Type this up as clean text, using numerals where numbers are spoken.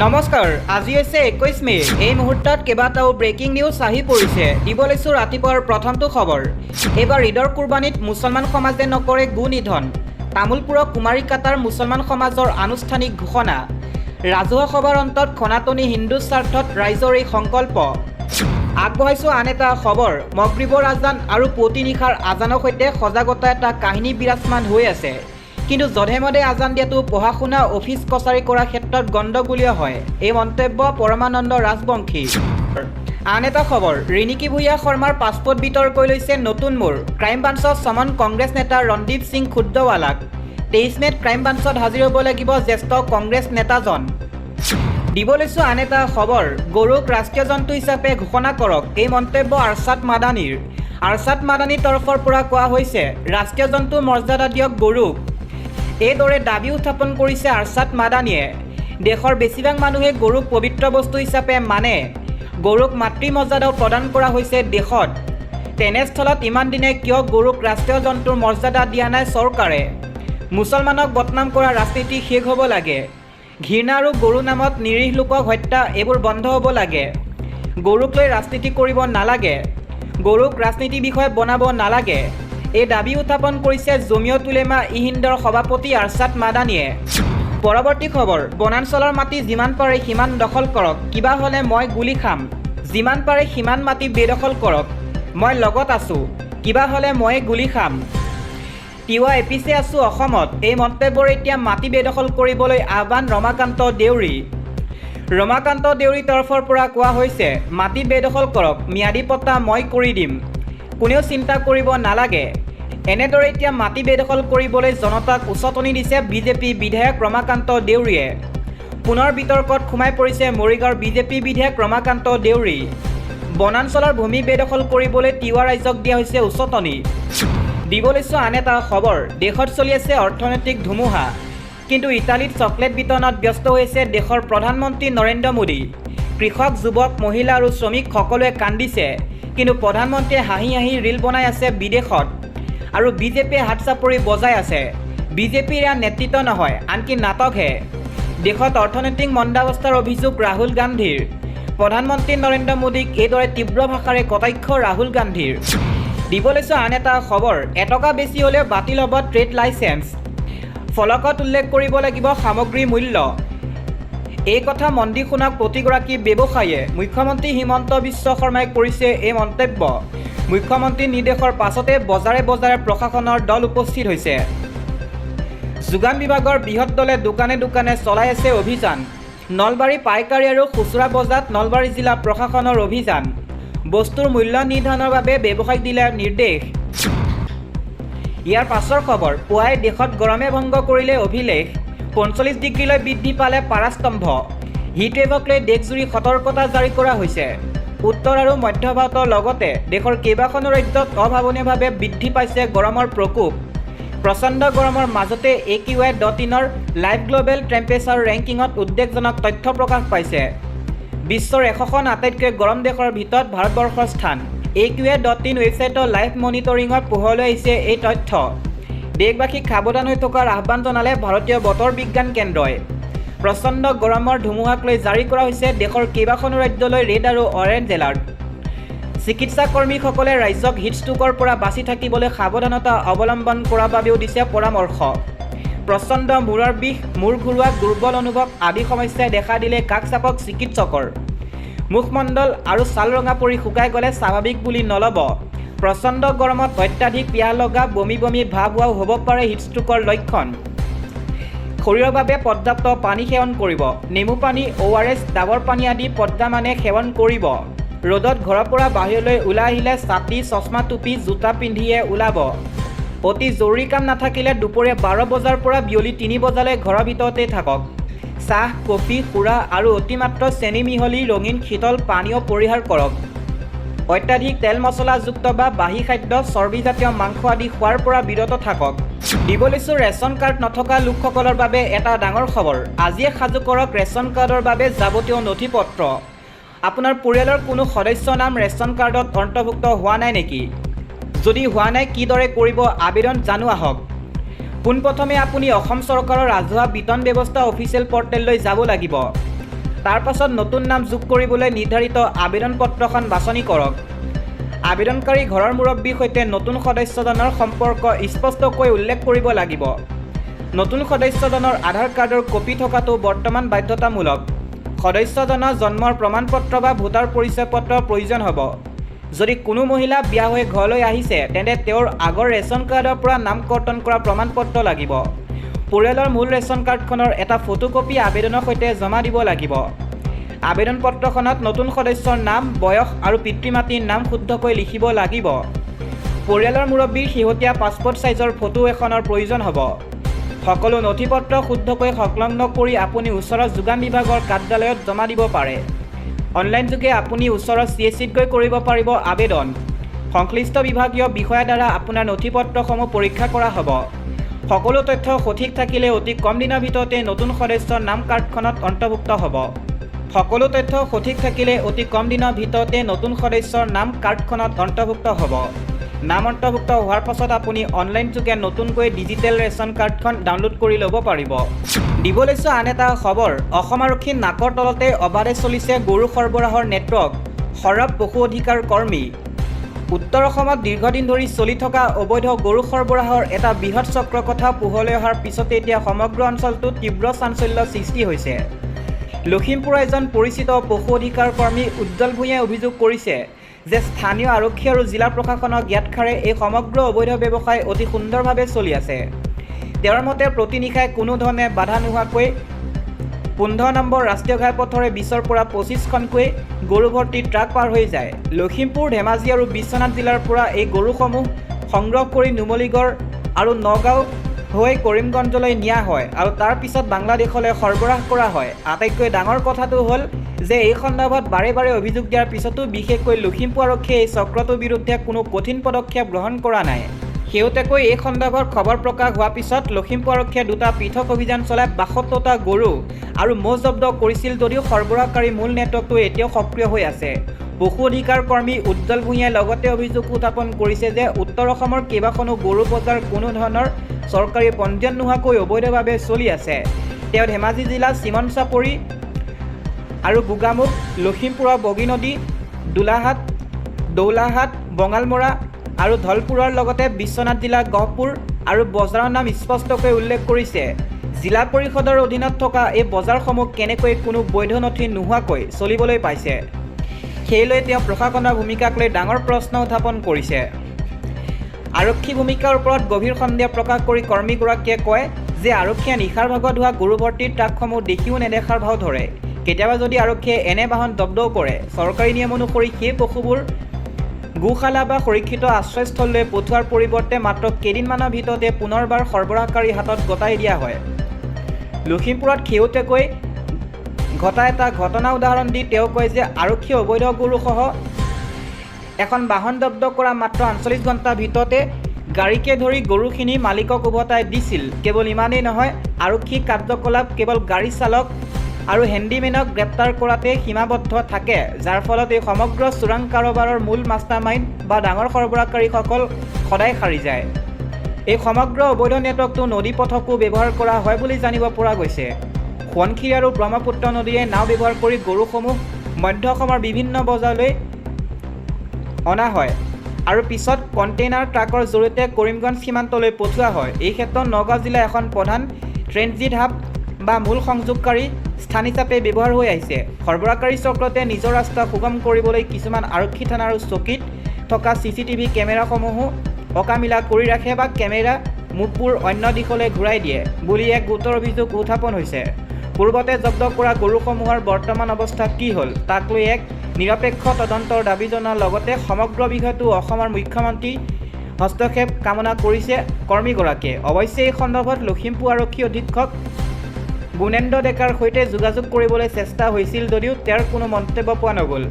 নমস্কাৰ, আজি হৈছে 21 মে। এই মুহূৰ্তত কেইবাটাও ব্ৰেকিং নিউজ আহি পৰিছে। দিব লৈছোঁ ৰাতিপুৱাৰ প্ৰথমটো খবৰ। এইবাৰ ঈদৰ কুৰবানীত মুছলমান সমাজে নকৰে গো নিধন। তামোলপুৰৰ কুমাৰীকাটাৰ মুছলমান সমাজৰ আনুষ্ঠানিক ঘোষণা। ৰাজহুৱা সভাৰ অন্তত খনাতনী হিন্দু স্বাৰ্থত ৰাইজৰ এই সংকল্প। আগবঢ়াইছোঁ আন এটা খবৰ। মগৰিবৰ আজান আৰু পুৱতি নিশাৰ আজানৰ সৈতে সজাগতা এটা কাহিনী বিৰাজমান হৈ আছে। কিন্তু জধে মধে আজান দিয়াটো পঢ়া শুনা অফিচ কছাৰী কৰাৰ ক্ষেত্ৰত গণ্ডগোলীয় হয়। এই মন্তব্য পৰমানন্দ ৰাজবংশী। আন এটা খবৰ, ৰিণিকী ভূঞা শৰ্মাৰ পাছপোৰ্ট বিতৰ্কই লৈছে নতুন মূৰ। ক্ৰাইম ব্ৰাঞ্চত সমন কংগ্ৰেছ নেতা ৰন্দীপ সিং খুদ্দৱালাক। 23 মেত ক্ৰাইম ব্ৰাঞ্চত হাজিৰ হ'ব লাগিব জ্যেষ্ঠ কংগ্ৰেছ নেতাজন। দিব লৈছোঁ আন এটা খবৰ, গৰুক ৰাষ্ট্ৰীয় জন্তু হিচাপে ঘোষণা কৰক। এই মন্তব্য আৰছাদ মাদানীৰ। আৰছাদ মাদানীৰ তৰফৰ পৰা কোৱা হৈছে, ৰাষ্ট্ৰীয় জন্তুৰ মৰ্যাদা দিয়ক গৰুক। এইদৰে দাবী উত্থাপন কৰিছে আৰছাদ মাদানীয়ে। দেশৰ বেছিভাগ মানুহে গৰুক পবিত্ৰ বস্তু হিচাপে মানে। গৰুক মাতৃ মৰ্যাদাও প্ৰদান কৰা হৈছে দেশত। তেনেস্থলত ইমান দিনে কিয় গৰুক ৰাষ্ট্ৰীয় জন্তুৰ মৰ্যাদা দিয়া নাই চৰকাৰে? মুছলমানক বদনাম কৰা ৰাজনীতি শেষ হ'ব লাগে। ঘৃণা আৰু গৰু নামত নিৰীহ লোকক হত্যা, এইবোৰ বন্ধ হ'ব লাগে। গৰুক লৈ ৰাজনীতি কৰিব নালাগে। গৰুক ৰাজনীতি বিষয়ে বনাব নালাগে। এই দাবী উত্থাপন কৰিছে জমিয়ত উলেমা ই হিন্দৰ সভাপতি আৰছাদ মাদানীয়ে। পৰৱৰ্তী খবৰ, বনাঞ্চলৰ মাটি যিমান পাৰে সিমান দখল কৰক, কিবা হ'লে মই গুলি খাম। যিমান পাৰে সিমান মাটি বেদখল কৰক, মই লগত আছোঁ, কিবা হ'লে মই গুলি খাম। তিৱা এপিছে আছোঁ অসমত। এই মন্তব্যৰ এতিয়া মাটি বেদখল কৰিবলৈ আহ্বান ৰমাকান্ত দেউৰী। ৰমাকান্ত দেউৰীৰ তৰফৰ পৰা কোৱা হৈছে, মাটি বেদখল কৰক, ম্যাদী পট্টা মই কৰি দিম, কোনেও চিন্তা কৰিব নালাগে। এনেদৰে এতিয়া মাটি বেদখল কৰিবলৈ জনতাক উচতনি দিছে বিজেপি বিধায়ক ৰমাকান্ত দেউৰীয়ে। পুনৰ বিতৰ্কত সোমাই পৰিছে মৰিগাঁৱৰ বিজেপি বিধায়ক ৰমাকান্ত দেউৰী। বনাঞ্চলৰ ভূমি বেদখল কৰিবলৈ তিৱা ৰাইজক দিয়া হৈছে উচতনি। দিব লৈছোঁ আন এটা খবৰ, দেশত চলি আছে অৰ্থনৈতিক ধুমুহা। কিন্তু ইটালীত চকলেট বিতৰণত ব্যস্ত হৈছে দেশৰ প্ৰধানমন্ত্ৰী নৰেন্দ্ৰ মোদী। কৃষক, যুৱক, মহিলা আৰু শ্ৰমিক সকলোৱে কান্দিছে। কিন্তু প্ৰধানমন্ত্ৰীয়ে হাঁহি হাঁহি ৰীল বনাই আছে বিদেশত। আৰু বিজেপিয়ে হাত চাপৰি বজাই আছে। বিজেপিৰ এয়া নেতৃত্ব নহয়, আনকি নাটকহে। দেশত অৰ্থনৈতিক মন্দাৱস্থাৰ অভিযোগ ৰাহুল গান্ধীৰ। প্ৰধানমন্ত্ৰী নৰেন্দ্ৰ মোদীক এইদৰে তীব্ৰ ভাষাৰে কটাক্ষ ৰাহুল গান্ধীৰ। দিব লৈছোঁ আন এটা খবৰ, এটকা বেছি হ'লেও বাতিল হ'ব ট্ৰেড লাইচেন্স। ফলকত উল্লেখ কৰিব লাগিব সামগ্ৰীৰ মূল্য। এই কথা মন দি শুনক প্ৰতিগৰাকী ব্যৱসায়ীয়ে। মুখ্যমন্ত্ৰী হিমন্ত বিশ্ব শৰ্মাই কৰিছে এই মন্তব্য। মুখ্যমন্ত্ৰীৰ নিৰ্দেশৰ পাছতে বজাৰে বজাৰে প্ৰশাসনৰ দল উপস্থিত হৈছে। যোগান বিভাগৰ বৃহৎ দলে দোকানে দোকানে চলাই আছে অভিযান। নলবাৰী পাইকাৰী আৰু খুচুৰা বজাৰত নলবাৰী জিলা প্ৰশাসনৰ অভিযান। বস্তুৰ মূল্য নিৰ্ধাৰণৰ বাবে ব্যৱসায়িক দিলে নিৰ্দেশ। ইয়াৰ পাছৰ খবৰ, পুৱাই দেশত গৰমে ভংগ কৰিলে অভিলেখ। 45 ডিগ্ৰীলৈ বৃদ্ধি পালে পাৰাস্তম্ভ। হিটৱেভক লৈ দেশজুৰি সতৰ্কতা জাৰি কৰা হৈছে। উত্তৰ আৰু মধ্য ভাৰতৰ লগতে দেশৰ কেইবাখনো ৰাজ্যত অভাৱনীয়ভাৱে বৃদ্ধি পাইছে গৰমৰ প্ৰকোপ। প্ৰচণ্ড গৰমৰ মাজতে AQI.in লাইভ গ্ল'বেল টেম্পাৰেচাৰ ৰেংকিঙত উদ্বেগজনক তথ্য প্ৰকাশ পাইছে। বিশ্বৰ 100খন আটাইতকৈ গৰম দেশৰ ভিতৰত ভাৰতবৰ্ষৰ স্থান। AQI.in ৱেবছাইটৰ লাইভ মনিটৰিঙত পোহৰলৈ আহিছে এই তথ্য। দেশবাসীক সাৱধান হৈ থকাৰ আহ্বান জনালে ভাৰতীয় বতৰ বিজ্ঞান কেন্দ্ৰই। প্ৰচণ্ড গৰমৰ ধুমুহাক লৈ জাৰি কৰা হৈছে দেশৰ কেইবাখনো ৰাজ্যলৈ ৰেড আৰু অৰেঞ্জ এলাৰ্ট। চিকিৎসা কৰ্মীসকলে ৰাজ্যক হিটষ্ট্ৰোকৰ পৰা বাচি থাকিবলৈ সাৱধানতা অৱলম্বন কৰাৰ বাবেও দিছে পৰামৰ্শ। প্ৰচণ্ড মূৰৰ বিষ, মূৰ ঘূৰোৱা, দুৰ্বল অনুভৱ আদি সমস্যাই দেখা দিলে কাষ চাপক চিকিৎসকৰ। মুখমণ্ডল আৰু ছাল ৰঙা পৰি শুকাই গ'লে স্বাভাৱিক বুলি নল'ব। প্ৰচণ্ড গৰমত অত্যাধিক পিয়াহ লগা, বমি বমি ভাৱ হোৱাও হ'ব পাৰে হিটষ্ট্ৰোকৰ লক্ষণ। শৰীৰৰ বাবে পৰ্যাপ্ত পানী সেৱন কৰিব। নেমু পানী, ORS, ডাবৰ পানী আদি পৰ্যায়মানে সেৱন কৰিব। ৰ'দত ঘৰৰ পৰা বাহিৰলৈ ওলাই আহিলে ছাতি, চশমা, টুপি, জোতা পিন্ধিয়ে ওলাব। অতি জৰুৰী কাম নাথাকিলে দুপৰীয়া 12 বজাৰ পৰা বিয়লি 3 বজালৈ ঘৰৰ ভিতৰতেই থাকক। চাহ, কফি, সুৰা আৰু অতিমাত্ৰ চেনি মিহলি ৰঙীন শীতল পানীয় পৰিহাৰ কৰক। অত্যাধিক তেল মছলাযুক্ত বা বাহী খাদ্য, চৰ্বিজাতীয় মাংস আদি খোৱাৰ পৰা বিৰত থাকক। দিব লৈছোঁ ৰেচন কাৰ্ড নথকা লোকসকলৰ বাবে এটা ডাঙৰ খবৰ। আজিয়ে সাজু কৰক ৰেচন কাৰ্ডৰ বাবে যাৱতীয় নথি পত্ৰ। আপোনাৰ পৰিয়ালৰ কোনো সদস্যৰ নাম ৰেচন কাৰ্ডত অন্তৰ্ভুক্ত হোৱা নাই নেকি? যদি হোৱা নাই, কিদৰে কৰিব আবেদন জানো আহক। পোনপ্ৰথমে আপুনি অসম চৰকাৰৰ ৰাজহুৱা বিতৰণ ব্যৱস্থা অফিচিয়েল পৰ্টেললৈ যাব লাগিব। তাৰ পাছত নতুন নাম যোগ কৰিবলৈ নিৰ্ধাৰিত আবেদন পত্ৰখন বাছনি কৰক। আবেদনকাৰী ঘৰৰ মুৰব্বীৰ সৈতে নতুন সদস্যজনৰ সম্পৰ্ক স্পষ্টকৈ উল্লেখ কৰিব লাগিব। নতুন সদস্যজনৰ আধাৰ কাৰ্ডৰ কপি থকাটো বৰ্তমান বাধ্যতামূলক। সদস্যজনৰ জন্মৰ প্ৰমাণপত্ৰ বা ভোটাৰ পৰিচয় পত্ৰৰ প্ৰয়োজন হ'ব। যদি কোনো মহিলা বিয়া হৈ ঘৰলৈ আহিছে তেন্তে তেওঁৰ আগৰ ৰেচন কাৰ্ডৰ পৰা নাম কৰ্তন কৰা প্ৰমাণপত্ৰ লাগিব। পৰিয়ালৰ মূল ৰেচন কাৰ্ডখনৰ এটা ফটোকপি আবেদনৰ সৈতে জমা দিব লাগিব। আবেদন পত্ৰখনত নতুন সদস্যৰ নাম, বয়স আৰু পিতৃ মাতৃৰ নাম শুদ্ধকৈ লিখিব লাগিব। পৰিয়ালৰ মুৰব্বীৰ শেহতীয়া পাছপোৰ্ট ছাইজৰ ফটো এখনৰ প্ৰয়োজন হ'ব। সকলো নথিপত্ৰ শুদ্ধকৈ সংলগ্ন কৰি আপুনি ওচৰৰ যোগান বিভাগৰ কাৰ্যালয়ত জমা দিব পাৰে। অনলাইন যোগে আপুনি ওচৰৰ CSCত গৈ কৰিব পাৰিব আবেদন। সংশ্লিষ্ট বিভাগীয় বিষয়াৰ দ্বাৰা আপোনাৰ নথিপত্ৰসমূহ পৰীক্ষা কৰা হ'ব। সকলো তথ্য সঠিক থাকিলে অতি কম দিনৰ ভিতৰতে নতুন সদস্যৰ নাম কাৰ্ডখনত অন্তৰ্ভুক্ত হ'ব। সকলো তথ্য সঠিক থাকিলে অতি কম দিনৰ ভিতৰতে নতুন সদস্যৰ নাম কাৰ্ডখনত অন্তৰ্ভুক্ত হ'ব। নাম অন্তৰ্ভুক্ত হোৱাৰ পাছত আপুনি অনলাইন যোগে নতুনকৈ ডিজিটেল ৰেচন কাৰ্ডখন ডাউনলোড কৰি ল'ব পাৰিব। দিব লৈছোঁ আন এটা খবৰ। অসম আৰক্ষীৰ নাকৰ তলতে অবাধে চলিছে গৰু সৰবৰাহৰ নেটৱৰ্ক, সৰব পশু অধিকাৰ কৰ্মী। উত্তৰ অসমত দীৰ্ঘদিন ধৰি চলি থকা অবৈধ গৰু সৰবৰাহৰ এটা বৃহৎ চক্ৰ কথা পোহৰলৈ অহাৰ পিছতে এতিয়া সমগ্ৰ অঞ্চলটোত তীব্ৰ চাঞ্চল্যৰ সৃষ্টি হৈছে। লখিমপুৰৰ এজন পৰিচিত পশু অধিকাৰ কৰ্মী উজ্জ্বল ভূঞাই অভিযোগ কৰিছে যে স্থানীয় আৰক্ষী আৰু জিলা প্ৰশাসনৰ জ্ঞাতসাৰে এই সমগ্ৰ অবৈধ ব্যৱসায় অতি সুন্দৰভাৱে চলি আছে। তেওঁৰ মতে প্ৰতি নিশাই কোনো ধৰণে বাধা নোহোৱাকৈ 15 নম্বৰ ৰাষ্ট্ৰীয় ঘাইপথৰে 20ৰ পৰা 25খনকৈ গৰু ভৰ্তি ট্ৰাক পাৰ হৈ যায়। লখিমপুৰ, ধেমাজি আৰু বিশ্বনাথ জিলাৰ পৰা এই গৰুসমূহ সংগ্ৰহ কৰি নুমলীগড় আৰু নগাঁও হৈ কৰিমগঞ্জলৈ নিয়া হয় আৰু তাৰ পিছত বাংলাদেশলৈ সৰবৰাহ কৰা হয়। আটাইতকৈ ডাঙৰ কথাটো হ'ল যে এই সন্দৰ্ভত বাৰে বাৰে অভিযোগ দিয়াৰ পিছতো বিশেষকৈ লখিমপুৰ আৰক্ষীয়ে এই চক্ৰটোৰ বিৰুদ্ধে কোনো কঠিন পদক্ষেপ গ্ৰহণ কৰা নাই। শেহতীয়াকৈ এই সন্দৰ্ভত খবৰ প্ৰকাশ হোৱাৰ পিছত লখিমপুৰ আৰক্ষীয়ে দুটা পৃথক অভিযান চলাই 72টা গৰু আৰু ম'হ জব্দ কৰিছিল যদিও সৰবৰাহকাৰী মূল নেটৱৰ্কটো এতিয়াও সক্ৰিয় হৈ আছে। পশু অধিকাৰ কৰ্মী উজ্জ্বল ভূঞাই লগতে অভিযোগ উত্থাপন কৰিছে যে উত্তৰ অসমৰ কেইবাখনো গৰু বজাৰ কোনো ধৰণৰ চৰকাৰী পঞ্জীয়ন নোহোৱাকৈ অবৈধভাৱে চলি আছে। তেওঁ ধেমাজি জিলা চিমন চাপৰি আৰু গোগামুখ, লখিমপুৰৰ বগীনদী, দোলাহাট, দৌলাহাট, বঙালমৰা আৰু ধলপুৰৰ লগতে বিশ্বনাথ জিলা গহপুৰ আৰু বজাৰৰ নাম স্পষ্টকৈ উল্লেখ কৰিছে। জিলা পৰিষদৰ অধীনত থকা এই বজাৰসমূহ কেনেকৈ কোনো বৈধ নথি নোহোৱাকৈ চলিবলৈ পাইছে, সেইলৈ তেওঁ প্ৰশাসনৰ ভূমিকাক লৈ ডাঙৰ প্ৰশ্ন উত্থাপন কৰিছে। আৰক্ষী ভূমিকাৰ ওপৰত গভীৰ সন্দেহ প্ৰকাশ কৰি কৰ্মীগৰাকীয়ে কয় যে আৰক্ষীয়ে নিশাৰ ভাগত হোৱা গৰু ভৰ্তিৰ ট্ৰাকসমূহ দেখিও নেদেখাৰ ভাও ধৰে। কেতিয়াবা যদি আৰক্ষীয়ে এনে বাহন জব্দও কৰে, চৰকাৰী নিয়ম অনুসৰি সেই পশুবোৰ গোশালা বা সুৰক্ষিত আশ্ৰয়স্থললৈ পঠোৱাৰ পৰিৱৰ্তে মাত্ৰ কেইদিনমানৰ ভিতৰতে পুনৰবাৰ সৰবৰাহকাৰীৰ হাতত গতাই দিয়া হয়। লখিমপুৰত শেহতীয়াকৈ ঘটা এটা ঘটনা উদাহৰণ দি তেওঁ কয় যে আৰক্ষীয়ে অবৈধ গৰুসহ এখন বাহন জব্দ কৰা মাত্ৰ 48 ঘণ্টাৰ ভিতৰতে গাড়ীকে ধৰি গৰুখিনি মালিকক উভতাই দিছিল। কেৱল ইমানেই নহয়, আৰক্ষী কাৰ্যকলাপ কেৱল গাড়ী চালক আৰু হেণ্ডিমেনক গ্ৰেপ্তাৰ কৰাতে সীমাবদ্ধ থাকে, যাৰ ফলত এই সমগ্ৰ চোৰাং কাৰোবাৰৰ মূল মাষ্টাৰমাইণ্ড বা ডাঙৰ সৰবৰাহকাৰীসকল সদায় সাৰি যায়। এই সমগ্ৰ অবৈধ নেটৱৰ্কটো নদী পথকো ব্যৱহাৰ কৰা হয় বুলি জানিব পৰা গৈছে। সোৱণশিৰি আৰু ব্ৰহ্মপুত্ৰ নদীয়ে নাও ব্যৱহাৰ কৰি গৰুসমূহ মধ্য অসমৰ বিভিন্ন বজাৰলৈ অনা হয় আৰু পিছত কণ্টেইনাৰ ট্ৰাকৰ জৰিয়তে কৰিমগঞ্জ সীমান্তলৈ পঠোৱা হয়। এই ক্ষেত্ৰত নগাঁও জিলা এখন প্ৰধান ট্ৰেনজিট হাব বা মূল সংযোগকাৰী স্থান হিচাপে ব্যৱহাৰ হৈ আহিছে। সৰবৰাহকাৰী চক্ৰতে নিজৰ ৰাস্তা সুগম কৰিবলৈ কিছুমান আৰক্ষী থানা আৰু চকীত থকা CCTV কেমেৰাসমূহো অকামিলা কৰি ৰাখে বা কেমেৰা মুখবোৰ অন্য দিশলৈ ঘূৰাই দিয়ে বুলি এক গুৰুতৰ অভিযোগ উত্থাপন হৈছে। পূৰ্বতে জব্দ কৰা গৰুসমূহৰ বৰ্তমান অৱস্থা কি হ'ল তাক লৈ এক নিৰপেক্ষ তদন্তৰ দাবী জনোৱাৰ লগতে সমগ্ৰ বিষয়টো অসমৰ মুখ্যমন্ত্ৰীৰ হস্তক্ষেপ কামনা কৰিছে কৰ্মীগৰাকীয়ে। অৱশ্যে এই সন্দৰ্ভত লখিমপুৰ আৰক্ষী অধীক্ষক গুণেন্দ্ৰ ডেকাৰ সৈতে যোগাযোগ কৰিবলৈ চেষ্টা হৈছিল যদিও তেওঁৰ কোনো মন্তব্য পোৱা নগ'ল।